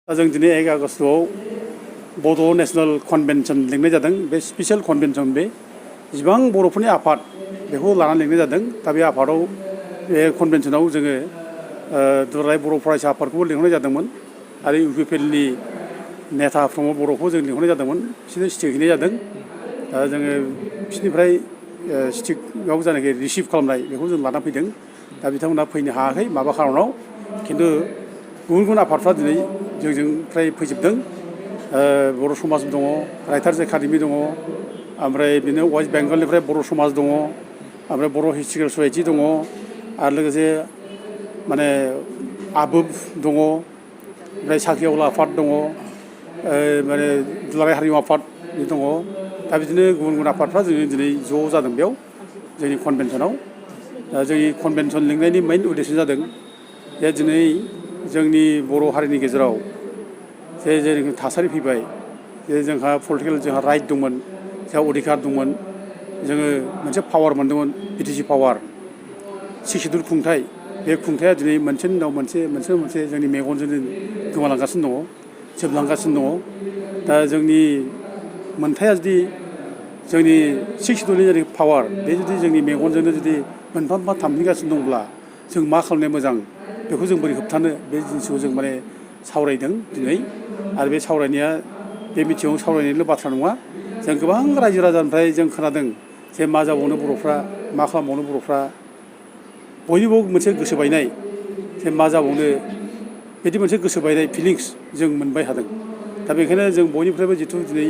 जों दिनै 1 आगस्तआव बड' नेशनेल कनभेनसन लिंनाय जादों। बे स्पेसियेल कनभेनसन बे जिबां बर'फोरनि आफाद बेखौ लानानै लिंनाय जादों। दा बे आफादाव बे कनभेनसनाव जोङो दुलाराय बर' फरायसा आफादखौबो लिंहरनाय जादोंमोन आरो इउपिपिएलनि नेता प्रमद बर'खौ जों लिंहरनाय जादोंमोन। बिसोरनो स्टिक हैनाय जादों। दा जोङो बिसोरनिफ्राय स्टिकआव जायनाखि रिसिभ खालामनाय बेखौ जों लाना फैदों। दा बिथांमोना फैनो हायाखै माबा खारनाव, खिन्थु गुबुन गुबुन आफादफ्रा दिनै जोंजों फ्राय फैजोबदों। बर' समाज दङ, राइटार्स एकाडेमि दङ, ओमफ्राय बिदिनो वेस्ट बेंगलनिफ्राय बर' समाज दङ, ओमफ्राय बर' हिस्ट्रिकेल ससाइटि दङ, आरो लोगोसे माने आबोब दङ, ओमफ्राय साख्रिआवला आफाद दङ, माने दुलाराय हारिमु आफाद दङ। दा बिदिनो गुबुन गुबुन आफादफ्रा जोङो दिनै ज' जादों बेयाव जोंनि कनभेनसनाव। दा जोंनि कनभेनसन लिंनायनि मेइन उद्देश्य जादों जे दिनै जोंनि बर' हारिनि गेजेराव जे जेरैखम थासारि फैबाय, जे जोंहा पलिटिकेल जोंहा राइट दंमोन, जोंहा अधिकार दंमोन, जोङो मोनसे पावार मोन्दोंमोन, बिटिसि पावार 6 सिडुल खुंथाइ। बे खुंथाया दिनै मोनसेनि उनाव मोनसे जोंनि मेगनजोंनो गोमालांगासिनो दङ, जोबलांगासिनो दङ। दा जोंनि मोनथाया जुदि जोंनि 6 सिडुलनि जेरै पावार बे जुदि जोंनि मेगनजोंनो जुदि मोनफा मोनफा थांफिनगासिनो दंब्ला जों मा खालामनाया मोजां, बेखौ जों बोरै होबथानो, बे जिनिसखौ जों माने सावरायदों दिनै। आरो बे सावरायनाया बे मिटिङाव सावरायनायल' बाथ्रा नङा। जों गोबां रायजो राजानिफ्राय जों खोनादों जे मा जाबावनो बर'फ्रा, मा खालामबावनो बर'फ्रा। बयनिबो मोनसे गोसो बायनाय जे मा जाबावनो, बिदि मोनसे गोसो बायनाय फिलिंस जों मोनबाय थादों। दा बेखायनो जों बयनिफ्रायबो जिथु दिनै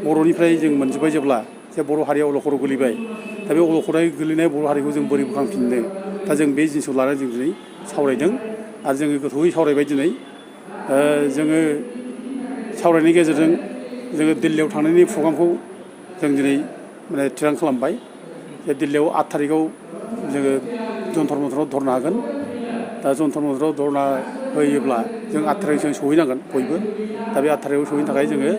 बर'निफ्राय जों मोनजोब्बाय जेब्ला जे बर' हारिया अलखदाव गोलैबाय, दा बे अलखदाव गोलैनाय बर' हारिखौ जों बोरै बोखांफिननो, दा जों बे जिनिसखौ लानानै जों दिनै सावरायदों आरो जोङो गोथौयै सावरायबाय दिनै। जोङो सावरायनायनि गेजेरजों जोङो दिल्लीयाव थांनायनि प्रग्रामखौ जों दिनै माने थिरांथा खालामबाय। जे दिल्लीयाव 8 थारिखआव जोङो जन्तर मन्तराव धरना होगोन। दा जन्तर मन्तराव धरना होयोब्ला जों 8 थारिखजों सहैनांगोन बयबो। दा बे 8 थारिखआव सहैनो थाखाय जोङो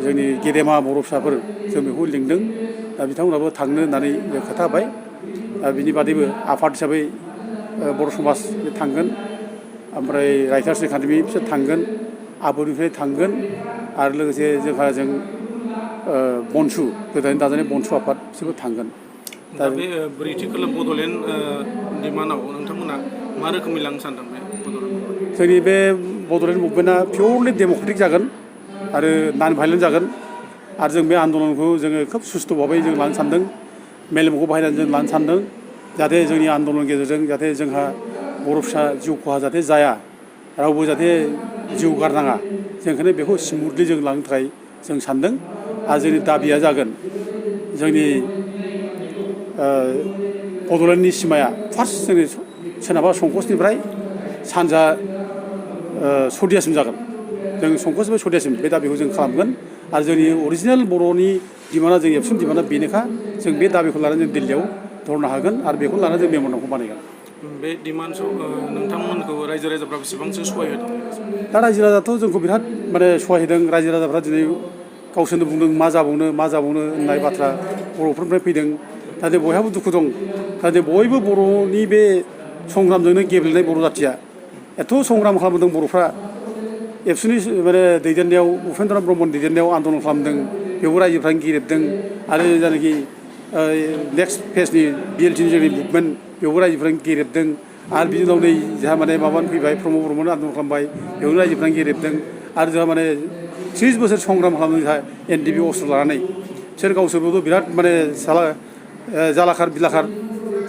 जोंनि गेदेमा बर' फिसाफोर जों बेखौ लिंदों। दा बिथांमोनहाबो थांनो होननानै जों खोथा होबाय। दा बिनि बादैबो आफाद हिसाबै बर' समाज थांगोन, ओमफ्राय राइटार्स एकाडेमि बिसोर थांगोन, आबोनिफ्राय थांगोन, आरो लोगोसे जोंहा बनसु गोदानै दाजानाय बनसु आफाद बिसोरबो थांगोन। दा बे ब्रैथि खोलोब बड'लेण्ड डिमान्डआव नोंथांमोना मा रोखोमै लांनो सानदों बे बड'लेण्ड मुभमेन्टखौ? जोंनि बे बड'लेण्ड मुभमेन्टआ पियरलि डेम'क्रेटिक जागोन आरो नन भायलेन्ट जागोन। आरो जों बे आन्दलनखौ जोङो खोब सुस्थ' भाबै जों लानो सानदों, मेलेमखौ बाहायनानै जों लानो सानदों। जाहाथे जोंनि आन्दलननि गेजेरजों जाहाथे जोंहा बर' फिसा जिउ खहा जाहाथे जाया, रावबो जाहाथे जिउ गारनाङा, जों ओंखायनो बेखौ स्मुथलि जों लांनो थाखाय जों सानदों। आरो जोंनि दाबिया जागोन जोंनि बड'लेण्डनि सिमाया फार्स्ट जोंनि सोनाबहा संकसनिफ्राय सानजा सदियासिम जागोन। जों संकसनिफ्राय सदियासिम बे दाबिखौ जों खालामगोन। आरो जोंनि अरिजिनेल बर'नि डिमान्डआ, जोंनि एबसुनि डिमान्डआ बेनोखा। जों बे दाबिखौ लानानै जों दिल्लीयाव धरना होगोन आरो बेखौ लानानै जों मेम'रेन्डामखौ बानायगोन। बे डिमान्डसआव नोंथांमोनखौ रायजो राजाफ्रा बेसेबांसो सहाय होदों? दा रायजो राजाथ' जोंखौ बिराद माने सहाय होदों। रायजो राजाफ्रा दिनै गावसोरनो बुंदों मा जाबावनो होननाय बाथ्रा बर'फोरनिफ्राय फैदों। दा बयहाबो दुखु दं। दा बयबो बर'नि बे संग्रामजोंनो गेब्लेनाय बर' जाथिया एथ' संग्राम खालामदों बर'फ्रा। एबसुनि माने दैदेननायाव, उपेन्द्र ब्रह्मनि दैदेननायाव आन्दलन खालामदों, बेयावबो रायजोफ्रानो गेरेबदों। आरो जायनाखि नेक्स्ट फेजनि बिएलटिनि जोंनि मुभमेन्ट, बेयावबो रायजोफ्रानो गेरेबदों। आरो बिनि उनाव नै जोंहा माने माबानो फैबाय, प्रमद बर'मोन आन्दलन खालामबाय, बेयावनो रायजोफ्रानो गेरेबदों। आरो जोंहा माने 30 बोसोर संग्राम खालामदों जोंहा एनडिएफबि अस्त्र लानानै। बिसोर गावसोरबोथ' बिराद माने जालाखार बिलाखार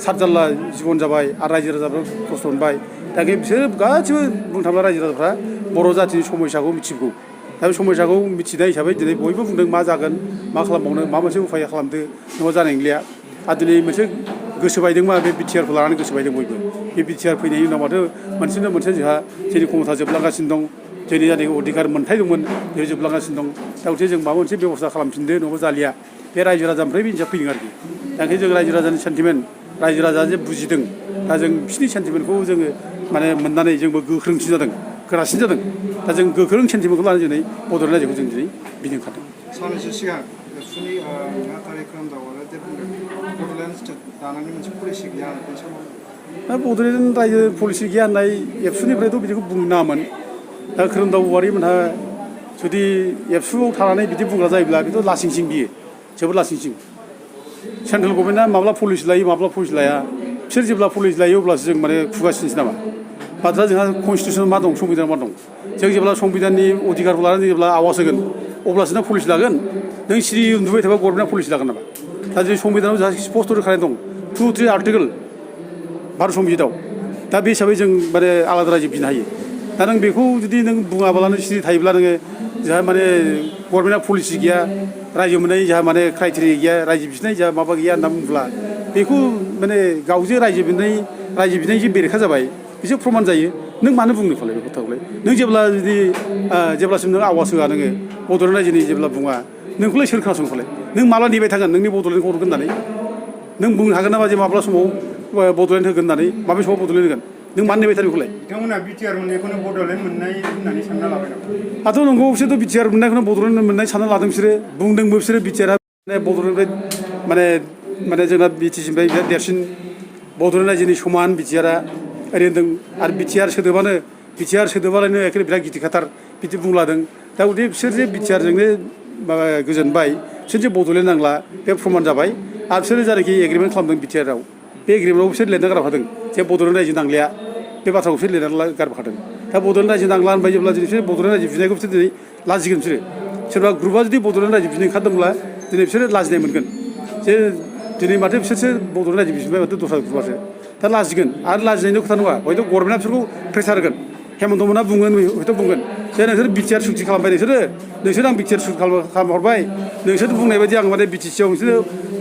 सातजाल्ला जिबन जाबाय आरो रायजो राजाफ्रा खस्थ' मोनबाय। दा बिसोर गासिबो बुंनो थाङोब्ला रायजो राजाफ्रा बर' जाथिनि समयसाखौ मिथिगौ। दा बे समयसाखौ मिथिनाय हिसाबै दिनै बयबो बुंदों मा जागोन, मा खालामबावनो, मा मोनसे उफाय खालामदो, न'आव जानाय नंलिया। आरो दिनै मोनसे गोसो बायदोंमा बे बिटिआरखौ लानानै गोसो बायदों बयबो। बे बिटिआर फैनायनि उनाव माथो मोनसेनो मोनसे जोंहा जोंनि क्षमता जोबलांगासिनो दं, जोंनि जायनाखि अधिकार मोन्थाय दंमोन बे जोबलांगासिनो दं। दा गथिखे जों माबा मोनसे बेब'स्था खालामफिनदो, न'आव जालिया। बे रायजो राजानिफ्राय बे जिनिसा फैदों आरोखि। दा ओंखायनो जों रायजो राजानि सेन्टिमेन्ट, रायजो राजाया जे बुजिदों, दा जों बिसोरनि सेन्टिमेन्टखौ जोङो माने मोननानै जोंबो गोख्रोंसिन जादों, गोरासिन जादों। दा जों गोख्रों सेन्टिमेन्टखौ लानानै दिनै बड'लेण्ड रायजोखौ जों दिनै गिदिंखादों। साननैसो सिगां एबसुनि नेहाथारि खोरोमदावआनो जे बुंदों बड'लेण्ड स्टेट दानायनि मोनसे पलिसि गैया होननानै बे समाव। दा बड'लेण्ड रायजो पलिसि गैया होननाय एबसुनिफ्रायथ' बिदिखौ बुंनो नाङामोन। दा खोरोमदाव औवारिमोनहा जुदि एबसुआव थानानै बिदि बुंग्रा जायोब्ला बेथ' लासिंसिं बियो जोबोद लासिंसिं सेन्ट्रेल गभर्नमेन्टआ माब्ला पलिसि लायो माब्ला पलिसि लाया बिसोर जेब्ला पलिसि लायो अब्लासो जों माने खुगा सिनसै नामा बाथ्रा जोंहा कनस्टिटिउसन मा दं संबिधान मा दं जों जेब्ला संबिधाननि अधिकारखौ लानानै जेब्ला आवाज होगोन अब्लासो नों पलिसि लागोन नों सिरि उन्दुबाय थाबा गभर्नमेन्टआ पलिसि लागोन नामा दा जोंनि संबिधानाव जोंहा स्पष्ट रोखानाय दं 2-3 आर्टिकेल भारत संबिजितआव दा बे हिसाबै जों माने आलादा रायजो बिनो हायो दा नों बेखौ जुदि नों बुङाबालानो सिरि थायोब्ला नोङो जोंहा माने गभर्नमेन्टआ पलिसि गैया रायजो मोननाय जोंहा माने क्राइटेरिया गैया रायजो बिनाय जोंहा माबा गैया होनना बुङोब्ला बेखौ माने गावजे रायजो बिनायजों बेरेखा जाबाय बिसोर प्रमान जायो नों मानो बुंनो फालाय बे खोथाखौलाय नों जेब्ला जुदि जेब्लासिम नों आवाज होआ नोङो बड'लेण्ड रायजोनि जेब्ला बुङा नोंखौलाय सोर खोनासंफालाय नों माला नेबाय थागोन नोंनि बड'लेण्डखौ हरगोन होननानै नों बुंनो हागोन नामा जे माब्ला समाव बड'लेण्ड होगोन होननानै माबे समाव बड'लेण्ड होगोन नों मानो नेबाय थायो बेखौलाय बिथांमोना बिटिआर मोननायखौनो बड'लेण्ड मोननाय होननानै सानना लाबाय नामा दाथ' नंगौ बिसोरथ' बिटिआर मोननायखौनो बड'लेण्ड मोननाय सानना लादों बिसोरो बुंदोंबो बिसोरो बिटिआरआ बड'लेण्डनिफ्राय माने जोंना बिटिसिनिफ्राय बिराद देरसिन बड'लेण्ड रायजोनि समान बिटिआरआ ओरै होनदों आरो बिटिआर सोदोबालायनो एखेबारे बिराद गिदिरखाथार बिदि बुंलादों दा उदि बिसोर जे बिटिआरजोंनो माबा गोजोनबाय बिसोर जे बड'लेण्ड नांला बे प्रमान जाबाय आरो बिसोरो जायनाखि एग्रिमेन्ट खालामदों बिटिआरआव बे एग्रिमेन्टआव बिसोर लिरना गारबोखादों जे बड'लेण्ड रायजो नांलिया बे बाथ्राखौ बिसोर लिरना गारबोखादों दा बड'लेण्ड रायजो नांला होनबाय जेब्ला दिनै बिसोर बड'लेण्ड रायजो बिनायखौ बिसोर दिनै लाजिगोन बिसोरो सोरबा ग्रुपआ जुदि बड'लेण्ड रायजो बिनो ओंखारदोंब्ला दिनै बिसोरो लाजिनाय मोनगोन जे दिनै माथो बिसोरसो बड'लेण्ड रायजो बिफिनबाय माथो दस्रा ग्रुपआसो दा लाजिगोन आरो लाजिनायनि खोथा नङा हयथ' गभर्नमेन्टआ बिसोरखौ प्रेसार होगोन हेमन्त मोनहा बुंगोन हयथ' बुंगन जे नोंसोर बिटिआर सुक्ति खालामबाय नोंसोर आं बिटिआर सुक्ति खालामहरबाय नोंसोर बुंनाय बायदि आं माने बिटिसिआव नोंसोर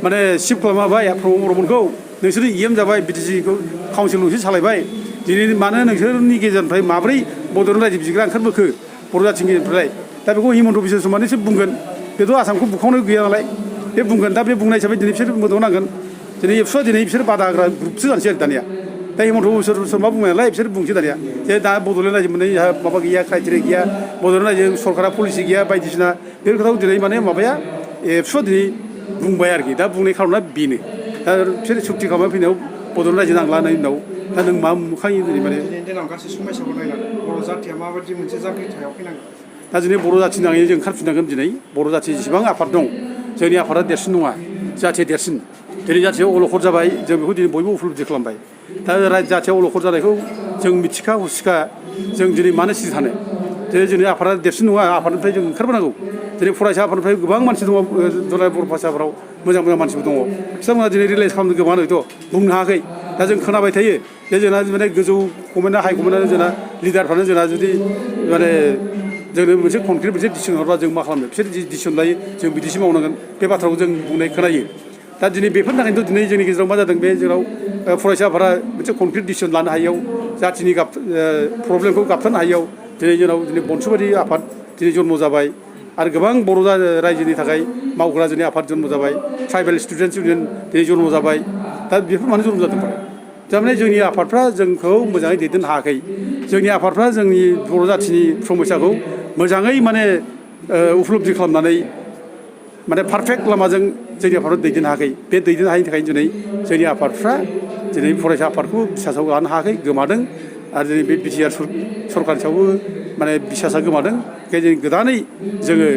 माने सिफ्ट खालामबाय प्रमद बर'मोनखौ नोंसोर इएम जाबाय बिटिसिखौ काउन्सिल नोंसोर सालायबाय दिनै मानो नोंसोरनि गेजेरनिफ्राय माब्रै बड'लेण्ड रायजो बिग्रा ओंखारबोखो बर' जाथिनि गेजेरनिफ्राय दा बेखौ हिमन्त बिश्व शर्मानिसो बुंगोन बेथ' आसामखौ बुखावनो गैया नालाय बे बुंगोन दा बे बुंनाय हिसाबै दिनै बिसोर मोदोमाव नांगोन दिनै एबसुआ दिनै बिसोर बादा होग्रा ग्रुपसो जानोसै आरो दानिया दा हिमन्त बिश्व शर्मा बुंनाय नालाय बिसोर बुंसै दानिया जे दा बड'लेण्ड रायजो मोननाय जोंहा माबा गैया क्राइटेरिया गैया बड'लेण्ड रायजो सरकारा पलिसि गैया बायदिसिना बे खोथाखौ दिनै माने माबाया एबसुआ दिनै बुंबाय आरोखि दा बुंनाय खार'ना बेनो दा बिसोर सुक्ति खालामनानै फैनायाव बड'लेण्ड रायजो नांला होननायनि उनाव दा नों मा मोखाङै दिनै माने देनां गासै समायसाखौ नायनानै बर' जाथिया माबायदि मोनसे जाग्रिथायाव फैनांगोन दा दिनै बर' जाथिनि आङै जों ओंखारफिननांगोन दिनै बर' जाथि जेसेबां आफाद दं जोंनि आफादा देरसिन नङा जाथिया देरसिन दिनै जाथिया अलखद जाबाय जों बेखौ दिनै बयबो उपलब्धि खालामबाय दा जाथिया अलखद जानायखौ जों मिथिखा हसिखा जों दिनै मानो सिरि थानो दिनै जोंनि आफादा देरसिन नङा आफादनिफ्राय जों ओंखारबोनांगौ दिनै फरायसा आफादनिफ्राय गोबां मानसि दङ दुलाराय बर' फरायसाफोराव मोजां मानसिबो दङ बिथांमोना दिनै रिलाइज खालामनो गोबाङानो हयथ' बुंनो हायाखै दा जों खोनाबाय थायो जे जोंना माने गोजौ गभर्नमेन्टआ हाइ गभर्नमेन्टआ जोंना लिडारफ्रानो जोंना जुदि माने जोंनो मोनसे कनक्रिट मोनसे डिसिसन हरबा जों मा खालामनो बिसोर जि डिसिसन लायो जों बिदिसो मावनांगोन बे बाथ्राखौ जों बुंनाय खोनायो दा दिनै बेफोरनि थाखायनोथ' दिनै जोंनि गेजेराव मा जादों बे जेराव फरायसाफोरा मोनसे कनक्रिट डिसिसन लानो हायैयाव जाथिनि प्रब्लेमखौ गाबथानो हायैयाव दिनै जोंनाव दिनै बनसुबादि आफाद दिनै जन्म जाबाय आरो गोबां बर' रायजोनि थाखाय मावग्रा जोंनि आफाद जन्म जाबाय ट्राइबेल स्टुडेन्टस इउनियन दिनै जन्म जाबाय दा बेफोर मानो जन्म जादों थारमाने जोंनि आफादफ्रा जोंखौ मोजाङै दैदेननो हायाखै जोंनि आफादफ्रा जोंनि बर' जाथिनि समस्याखौ मोजाङै माने उपलब्धि खालामनानै माने पारफेक्ट लामाजों जोंनि आफादखौ दैदेननो हायाखै बे दैदेननो हायैनि थाखायनो दिनै जोंनि आफादफ्रा दिनै फरायसा आफादखौ बिसासाव लानो हायाखै गोमादों आरो दिनै बे बिटिआर सरकारनि सायावबो माने बिसासा गोमादों बेखायनो जों गोदानै जोङो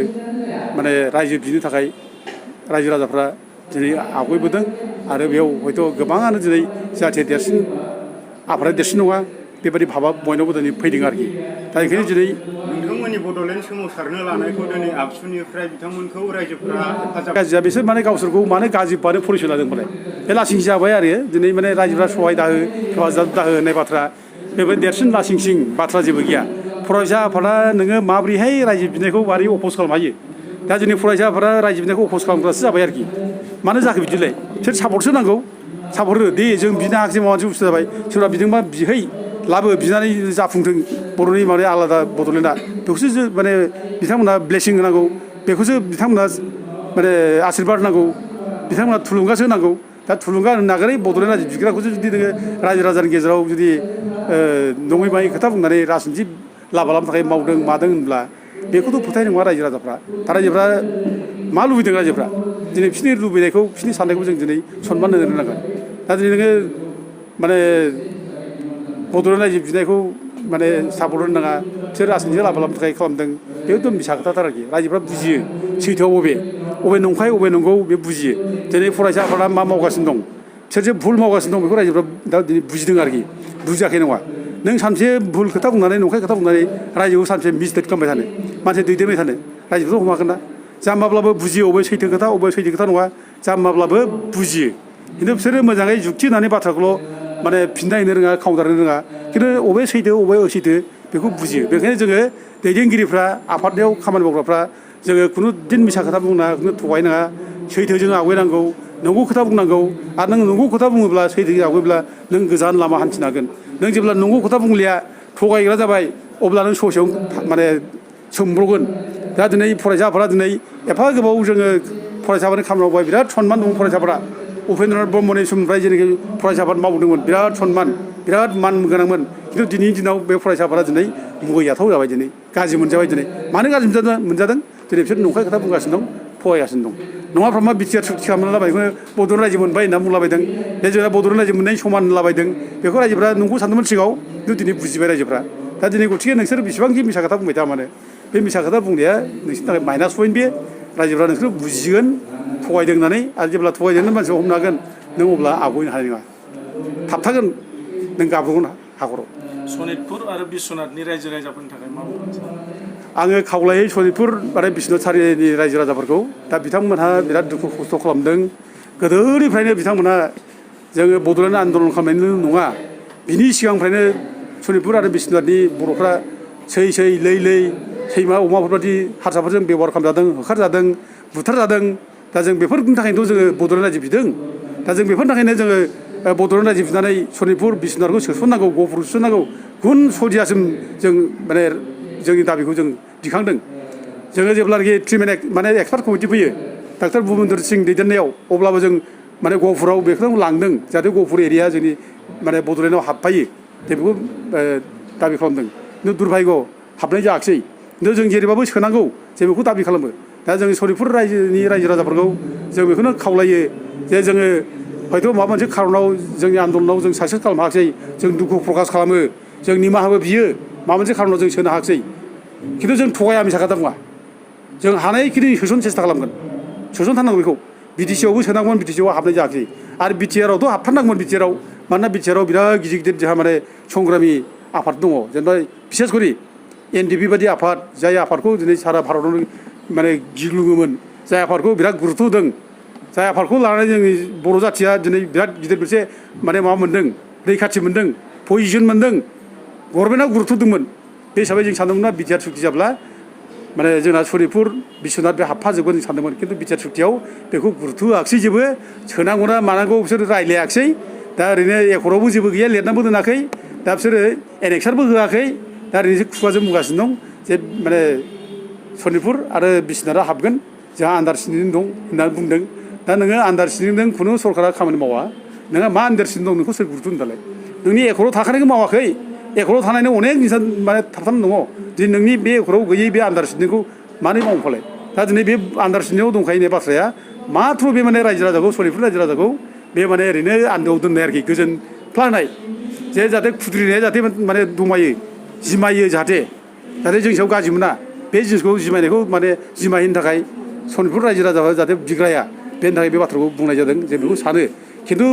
माने रायजो बिनो थाखाय रायजो राजाफ्रा दिनै आवगायबोदों आरो बेयाव हयथ' गोबाङानो दिनै जाथिया देरसिन आफादा देरसिन नङा बेबायदि भाबा बयनावबो दिनै फैदों आरोखि दा बेखायनो दिनै नोंथांमोननि बड'लेण्ड सोमावसारनो लानायखौ दिनै आबसुनिफ्राय बिथांमोनखौ रायजोफोरा हेफाजाब गाज्रिया बिसोर माने गावसोरखौ माने गाज्रि बानो परिचय लादों माने बे लासिंसिं जाबाय आरो दिनै माने रायजोफ्रा सहाय दाहो हेफाजाब दाहो होननाय बाथ्रा बेबायदि देरसिन लासिंसिं बाथ्रा जेबो गैया फरायसा आफादा नोङो माबोरैहाय रायजो बिनायखौ माबोरै अपस खालामनो हायो दा जोंनि फरायसा आफादा रायजो बिनायखौ अपस खालामग्रासो जाबाय आरोखि मानो जाखो बिदिलाय बिसोर सापर्टसो नांगौ सापर्ट हो दे जों बिनो हायाखिसै माबा मोनसे बुस्थु जाबाय सोरबा बिदोंबा बिहै लाबो बिनानै जाफुंथों बर'नि माने आलादा बड'लेण्डआ बेखौसो माने बिथांमोनहा ब्लेसिं होनांगौ बेखौसो बिथांमोनहा माने आशिर्बाद होनांगौ बिथांमोनहा थुलुंगासो होनांगौ दा थुलुंगा होनो नागारै बड'लेण्ड रायजो बिग्राखौसो जुदि नोङो रायजो राजानि गेजेराव जुदि नङै बाङै खोथा बुंनानै राजनिथि लाबा लानो थाखाय मावदों मादों होनब्ला बेखौथ' फोथायनाय नङा रायजो राजाफ्रा दा रायजोफ्रा मा लुबैदों रायजोफ्रा दिनै बिसोरनि लुबैनायखौ बिसोरनि साननायखौ जों दिनै सनमान होनो रोंनांगोन दा दिनै नोङो माने बड'लेण्ड रायजो बिनायखौ माने सापर्ट होनो नाङा बिसोर राजनिति लाबा लाबनि थाखाय खालामदों बेथ' मिसा खोथाथार आरोखि रायजोफ्रा बुजियो सैथोआव बबे नंखाय बबे नंगौ बे बुजियो दिनै फरायसा आफादा मा मावगासिनो दं सोर जे भुल मावगासिनो दं बेखौ रायजोफ्रा दा दिनै बुजिदों आरोखि बुजियाखै नङा नों सानसे भुल खोथा बुंनानै नंखाय खोथा बुंनानै रायजोआव सानसे मिसलेट खालामबाय थानो मानसि दैदेनबाय थानो रायजोफ्रा हमागोन ना जाम्बाब्लाबो बुजियो बबे सैथो खोथा नङा जाम्बाब्लाबो बुजियो खिन्थु बिसोरो मोजाङै जुक्ति होनानै बाथ्राखौल' माने फिननाय होनो रोङा काउन्टार होनो रोङा खिन्थु बबे सैथो बबे असैथो बेखौ बुजियो बेखायनो जोङो दैदेनगिरिफ्रा आफादनियाव खामानि मावग्राफ्रा जोङो खुनु दिन मिसा खोथा बुंनाङा खुनु थगायनाङा सैथोजों आवगायनांगौ नंगौ खोथा बुंनांगौ आरो नों नंगौ खोथा बुङोब्ला सैथोजों आवगायब्ला नों गोजान लामा हान्थिनो हागोन नों जेब्ला नंगौ खोथा बुंलिया थगायग्रा जाबाय अब्ला नों ससेयाव माने सोमब्रगोन दा दिनै फरायसाफोरा दिनै एफा गोबाव जोङो फरायसाफोरनि खामानि मावबाय बिराद सनमान दं फरायसाफोरा उपेन्द्रनाथ ब्रह्मनि समनिफ्राय जेनाखि फरायसाफोर मावदोंमोन बिराद सनमान बिराद मान गोनांमोन खिन्थु दिनैनि दिनाव बे फरायसाफोरा दिनै मुगैजाथाव जाबाय दिनै गाज्रि मोनजाबाय दिनै मानो गाज्रि मोनजादों दिनै बिसोर नंखाय खोथा बुंगासिनो दं थगायगासिनो दं नङाब्ला मा बिटिआर सुक्ति खालामना लाबाय बेखौनो बड'लेण्ड रायजो मोनबाय होनना बुंलाबायदों बे जोंहा बड'लेण्ड रायजो मोननायनि समान होनलाबायदों बेखौ रायजोफ्रा नंगौ सानदोंमोन सिगाङाव खिन्थु दिनै बुजिबाय रायजोफ्रा दा दिनै गथिखे नोंसोर बेसेबांखि मिसा खोथा बुंबाय था मानो बे मिसा खोथा बुंनाया नोंसोरनि थाखाय माइनास पइन्ट बे रायजोफ्रा नोंसोर बुजिगोन थगायदों होननानै आरो जेब्ला थगायदोंनो मानसिया हमनो हागोन नों अब्ला आवगायनो हानाय नङा थाबथागोन नों गाब्रगोन हाखराव सनितपुर आरो बिश्वनाथनि रायजो राजाफोरनि थाखाय मा बुंगोन आङो खावलायो सनितपुर आरो बिश्वनाथ सारिनि रायजो राजाफोरखौ दा बिथांमोनहा बिराद दुखु खस्थ' खालामदों गोदोनिफ्रायनो बिथांमोनहा जोङो बड'लेण्ड आन्दलन खालामनायल' नङा बिनि सिगांनिफ्रायनो सनितपुर आरो बिश्वनाथनि बर'फ्रा सै लै सैमा अमाफोर बादि हारसाफोरजों बेबहार खालामजादों होखारजादों बुथारजादों दा जों बेफोरनि थाखायनोथ' जोङो बड'लेण्ड रायजो बिदों दा जों बेफोरनि थाखायनो जोङो बड'लेण्ड रायजो बिनानै सनितपुर बिश्वनाथखौ सोसननांगौ गहपुरखौ सोसननांगौ गुन सदियासिम जों माने जोंनि दाबिखौ जों दिखांदों जोङो जेब्लानाखि ट्रिटमेन्ट माने एक्सपार्ट कमिटि फैयो डाक्टर भुपेन्द्र सिं दैदेननायाव अब्लाबो जों माने गहपुराव बेखौनो लांदों जाहाथे गहपुर एरिया जोंनि माने बड'लेण्डआव हाबफायो जों बेखौ दाबि खालामदों खिन्थु दुर्भाग्य हाबनाय जायाखिसै खिन्थु जों जेरैबाबो सोनांगौ जों बेखौ दाबि खालामो दा जों सनितपुर रायजोनि रायजो राजाफोरखौ जों बेखौनो खावलायो जे जोङो हयथ' माबा मोनसे खारनाव जोंनि आन्दलनाव जों साक्सेस खालामनो हायाखिसै जों दुखु प्रकास खालामो जों निमाहाबो बियो माबा मोनसे खारनाव जों सोनो हायाखिसै खिन्थु जों थगाया मिसा खोथा बुङा जों हानायखिनि सोसननो सेस्था खालामगोन सोसनथारनांगौ बेखौ बिटिसिआवबो सोनांगौमोन बिटिसिआव हाबनाय जायाखै आरो बिटिआरआवथ' हाबथारनांगौमोन बिटिआरआव मानोना बिटिआरआव बिराद गिदिर जोंहा माने संग्रामि आफाद दङ जेनेबा बिसेस करि एनडिपि बादि आफाद जाय आफादखौ दिनै सारा भारतावनो माने गिग्लुङोमोन जाय आफादखौ बिराद गुरुत्व होदों जाय आफादखौ लानानै जोंनि बर' जाथिया दिनै बिराद गिदिर मोनसे माने माबा मोन्दों रैखाथि मोन्दों पजिसन मोन्दों गभर्नमेन्टआ गुरुत्व होदोंमोन बे हिसाबै जों सानदोंमोन बिटिआर सुक्ति जाब्ला माने जोंना सनितपुर बिश्वनाथ बे हाबफाजोबगोन जों सानदोंमोन खिन्थु बिटिआर सुक्तियाव बेखौ गुरुत्व होआखिसै जेबो सोनांगौना मानांगौ बिसोर रायलायाखिसै दा ओरैनो एकरावबो जेबो गैया लिरनानैबो दोनाखै दा बिसोरो एनेक्सारबो होआखै दा ओरैनो खुगाजों बुंगासिनो दं जे माने सनितपुर आरो बिश्वनाथआ हाबगोन जोंहा आन्दारस्टेन्डिं दं होननानै बुंदों दा नोङो आन्दारस्टेन्डिंजों खुनु सरकारा खामानि मावा नोंहा मा आन्दारस्टेन्डिं दं नोंखौ सोर गुरुत्व होनो दालाय नोंनि एकराव थाखानायखौ मावाखै एकराव थानायनि अनेक जिनिस माने थाबथानानै दङ दिनै नोंनि बे एकराव गैयै बे आन्दारस्टेन्डिंखौ मानो मावफालाय दा दिनै बे आन्दारस्टेन्डिंआव दंखायो ने बाथ्राया माथ्र बे माने रायजो राजाखौ सनितपुर रायजो राजाखौ बे माने ओरैनो आन्दोआव दोननाय आरोखि गोजोन फ्लानाय जे जाहाथे खुद्रिनाया जाहाथे माने दमायो जिमायो जाहाथे जोंनि सायाव गाज्रि मोना बे जिनिसखौ जिमायनायखौ माने जिमायनो थाखाय सनितपुर रायजो राजाफ्रा जाहाथे बिग्राया बेनि थाखाय बे बाथ्राखौ बुंनाय जादों जों बेखौ सानो खिन्थु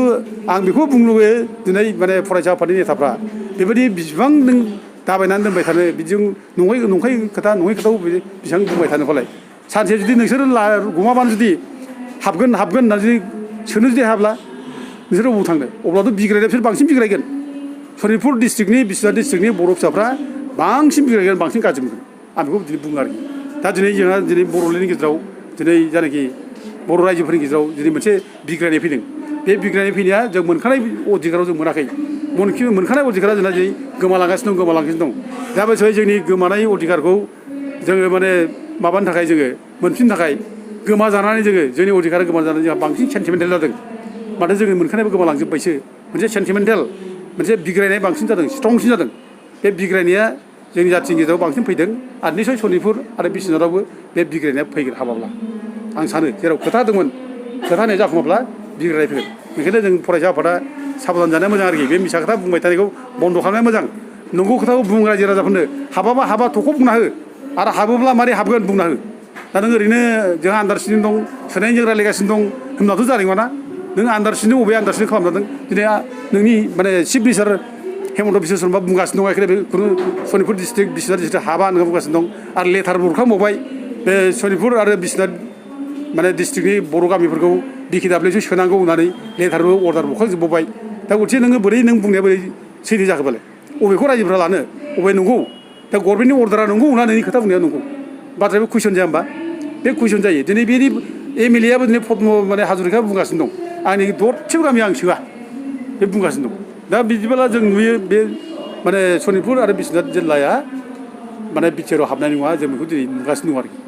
आं बेखौ बुंनो लुबैयो दिनै माने फरायसा आफादनि नेताफ्रा बेबायदि बेसेबां नों दाबायनानै दोनबाय थानो बिदिजों नंखाय खोथा नङै खोथाखौ बेसेबां बुंबाय थानो फालाय सानसे जुदि नोंसोरो गमाबानो जुदि हाबगोन होननानै जुदि सोनो जुदि हायाब्ला नोंसोरो बबाव थांनो अब्लाथ' बिग्रायनाया बिसोर बांसिन बिग्रायगोन सनितपुर डिस्ट्रिक्टनि बिश्वनाथ डिस्ट्रिक्टनि बर' फिसाफ्रा बांसिन बिग्रायगोन बांसिन गाज्रि मोनगोन आं बेखौ दिनै बुङो आरोखि दा दिनै जोंहा दिनै बर'लेण्डनि गेजेराव दिनै जायनाखि बर' रायजोफोरनि गेजेराव दिनै मोनसे बिग्रायनाय फैदों बे बिग्रायनाय फैनाया जों मोनखानाय अधिकाराव जों मोनाखै मोनखानाय अधिकारा जोंना दिनै गोमालांगासिनो दं दा बे समाव जोंनि गोमानाय अधिकारखौ जोङो माने माबानो थाखाय जोङो मोनफिननो थाखाय गोमा जानानै जोंनि अधिकारा गोमा जानानै जोंहा बांसिन सेन्टिमेन्टेल जादों माथो जोङो मोनखानायबो गोमालांजोब्बायसो मोनसे सेन्टिमेन्टेल मोनसे बिग्रायनाय बांसिन जादों स्ट्रंसिन जादों बे बिग्रायनाया जोंनि जाथिनि गेजेराव बांसिन फैदों आरो निसय सनितपुर आरो बिश्वनाथावबो बे बिग्रायनाया फैगोन हाबाब्ला आं सानो जेराव खोथा होदोंमोन खोथा होनाया जाफुङाब्ला बिग्रायनाय फैगोन बेनिखायनो जों फरायसा आफादा साबधान जानाया मोजां आरोखि बे मिसा खोथा बुंबाय थानायखौ बन्द' खालामनाया मोजां नंगौ खोथाखौ बुं रायजो राजाफोरनो हाबाबा हाबा थख' बुंना हो आरो हाबोब्ला मारै हाबगोन बुंना हो दा नों ओरैनो जोंहा आन्दार सिदिं दं सोनायजों रायज्लायगासिनो दं होनब्लाथ' जानाय नङाना नों आन्दार सिदिं बबे आन्दार सिदिं खालामना दों दिनै नोंनि माने चिफ मिनिस्टार हेमन्त बिश्व शर्मा बुंगासिनो दं एखेबारे खुनु सनितपुर डिस्ट्रिक्ट बिश्वनाथ डिस्ट्रिक्ट हाबा होनना बुंगासिनो दं आरो लेटारबो हरखांबावबाय बे सनितपुर आरो बिश्वनाथ माने डिस्ट्रिक्टनि बर' गामिफोरखौ BKWसो सोनांगौ होननानै लेटारबो अर्डार हरखांजोबबावबाय दा गथिखे नोङो बोरै नों बुंनाया बोरै सैथो जाखोबालाय अबेखौ रायजोफ्रा लानो अबे नंगौ दा गभर्नमेन्टनि अर्डारा नंगौ ना नोंनि खोथा बुंनाया नंगौ बाथ्राया कुइसन जाया होमबा बे कुइसन जायो दिनै बेनि MLA आबो दिनै माने हाजरिका बुंगासिनो दं आंनि दरसेबो गामि आं सोआ बे बुंगासिनो दं दा बिदिब्ला जों नुयो बे माने सनितपुर आरो बिश्वनाथ जिल्लाया माने बिटिआरआव हाबनाय नङा जों बेखौ दिनै नुगासिनो दं आरोखि